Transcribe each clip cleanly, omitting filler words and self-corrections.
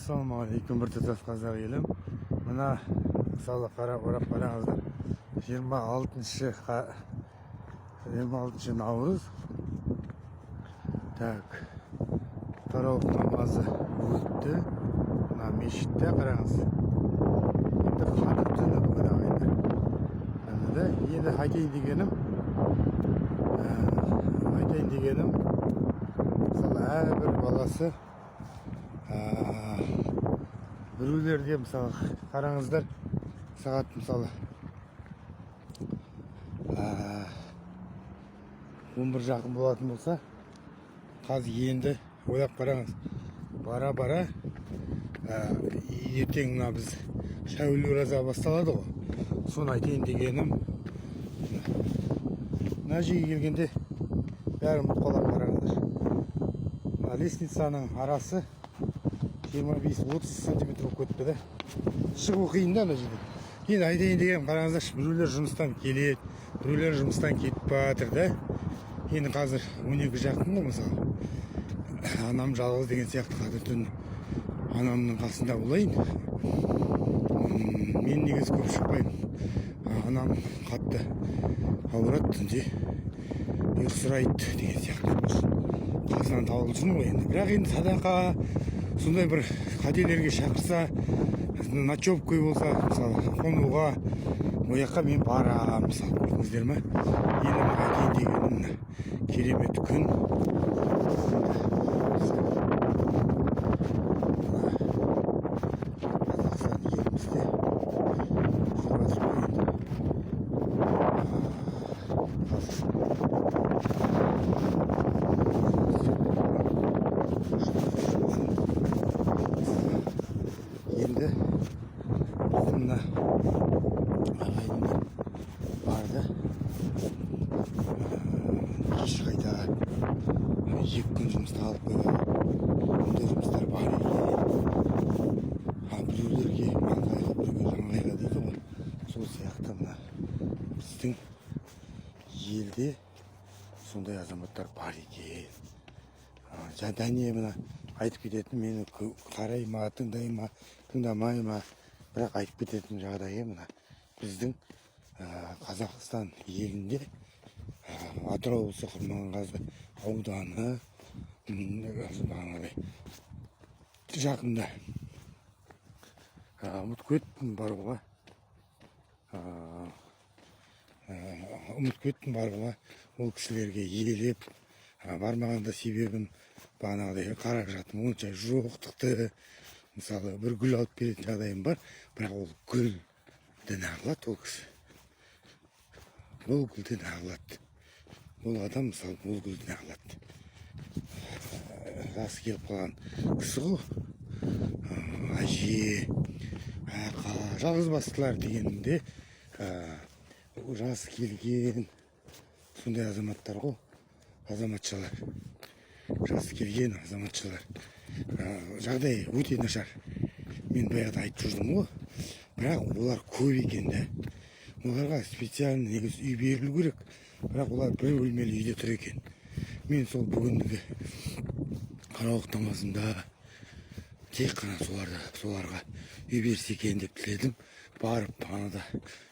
Ассалаумағалейкум, біртұтас қазақ елім. Мына мысалы орап қараңыздар. 26 наурыз. Так, тарауық намазы өтті. Мына мешітте қараңыз. Енді қадір түні бүгін ағайындар. Енді айтайын дегенім, мысалы әрбір баласы біреулерде мысалы қараңыздар, сағат мысалы 11 жақын болатын болса, қазір енді ойлап қараңыз, бара-бара ертең мына біз шәуіл ораза басталады ғой. Соны айтайын дегенім, мына жерге келгенде бәрі ұмытып қалады. Қараңыздар, лестницаның арасы 25-30 сантиметр болып кетті да. Шығу қиын да мына жерде. Енді айтайын дегенім, қараңыздар, біреулер жұмыстан келеді, біреулер жұмыстан кетіп батыр да. Енді қазір 12 жақын ғой мысалы. Анам жалғыз деген сияқты қазір түн анамның қасында болайын. Мен негізі көп шықпаймын. Анам қатты ауырады түнде, ұйқысырайды деген сияқты. Қасынан табылсын ғой енді. Бірақ енді садақа, сондай бір қателерге шақырса, ночевкой болса, мысалы, қонуға, ояққа мен барам, мысалы, көрдіңіздер ме? Енді айтайын дегенім, керемет күн. Енді мына ағайындар барды, кеш қайта 2 күн жұмыста алып қойған, ондай жұмыстар бар екен. Біреулерге маңғайға, біреуге жаңғайға дейді ғой. Сол сияқты мына біздің елде сондай азаматтар бар екен. Жәдәне мына айтып кететін, мені қарай ма, тыңдай ма, тыңдамай ма, бірақ айтып кететін жағдайы мына біздің Қазақстан елінде Атырау облысы Құрманғазы ауданы жақында ұмытып кеттім баруға, ол кісілерге елеп бармағанда себебім бағанағыдай қарап жатым, онша жоқтықты, мысалы бір гүл алып беретін жағдайым бар, бірақ ол гүлді нағылады ол кісі. Ол гүлді нағылады. Ол адам, мысалы, ол гүлді нағылады. Жасы келіп қалған кісі ғой. Әже, жалғызбастылар дегенде жасы келген сондай азаматтар ғой, азаматшалар. Жасы келген азаматшалар. Жағдай өте нашар. Мен баяғыда айтып жүрдім ғой, бірақ олар көп екен да. Оларға специально негіз үй берілу керек, бірақ олар бір бөлмелі үйде тұр екен. Мен сол бүгінгі қарауық намазында тек қана соларға үй берсе екен деп тіледім. Барып анада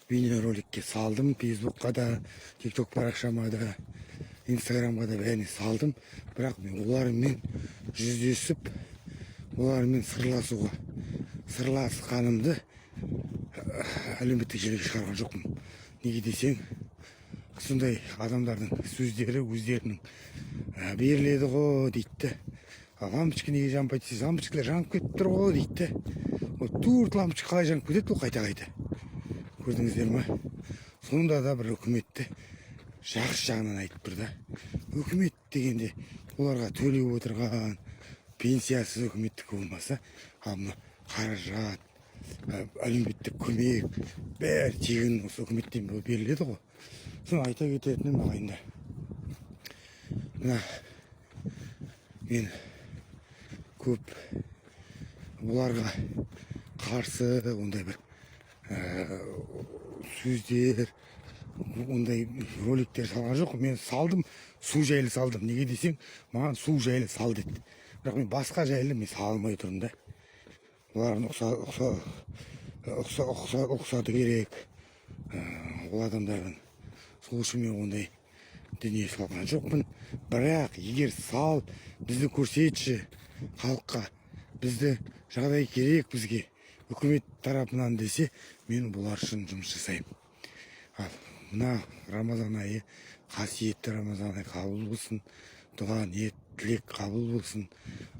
бейнероликке салдым, фейсбукқа да, тикток парақшама да, инстаграмға да бәріне салдым. Бірақ мен олармен жүздесіп, олармен сырласқанымды әлеуметтік желіге шығарған жоқпын. Неге десең, сондай адамдардың сөздері өздерінің беріледі ғой дейді. Лампочка неге жанбайды десе, лампочкалар жанып кетіп тұр ғой дейді. Турт лампочка қалай жанып кетеді ол қайта-қайта. Көрдіңіздер ме? Сонда да бір үкіметті жақсы жағынан айтып тұр да. Үкімет дегенде оларға төлеп отырған пенсиясыз үкіметтікі болмаса, қаражат, әлеуметтік көмек, бәрі тегін осы үкіметтен беріледі ғой. Соны айта кететінім ағайындар. Мына мен көп бұларға қарсы ондай бір сөздер, ондай роликтер салған жоқ. Мен салдым, су жайлы салдым. Неге десең, маған су жайлы сал деді. Бірақ мен басқа жайлы мен салмай тұрмын да. бұлардың ұқсаты керек. Ол адамдардың сол үшін мен ондай дүние салған жоқпын. Бірақ егер сал бізді көрсетші халыққа, бізді жағдай керек бізге үкімет тарапынан десе, мен бұлар үшін жұмыс жасаймын. Ал мына Рамазан айы, қасиетті Рамазан айы қабыл болсын, дұға ниет тілек қабыл болсын,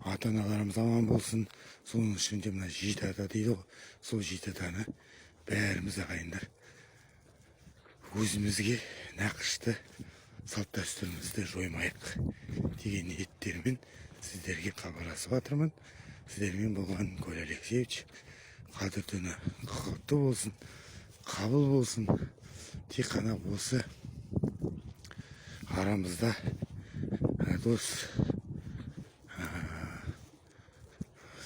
ата-аналарымыз аман болсын. Соның үшін де мына жеті ата дейді ғой, сол жеті атаны бәріміз ағайындар өзімізге нақышты салт дәстүрімізді жоймайық деген ниеттермен сіздерге хабарласып жатырмын. Сіздермен болған Коля Алексеевич. Қадір түні құтты болсын, қабыл болсын. Тек қана осы арамызда дос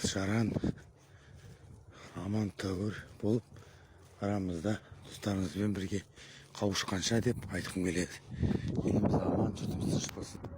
жаран аман тәуір болып арамызда достарымызбен бірге қауышқанша деп айтқым келеді. Еліміз аман, жұртымыз тыныш болсын.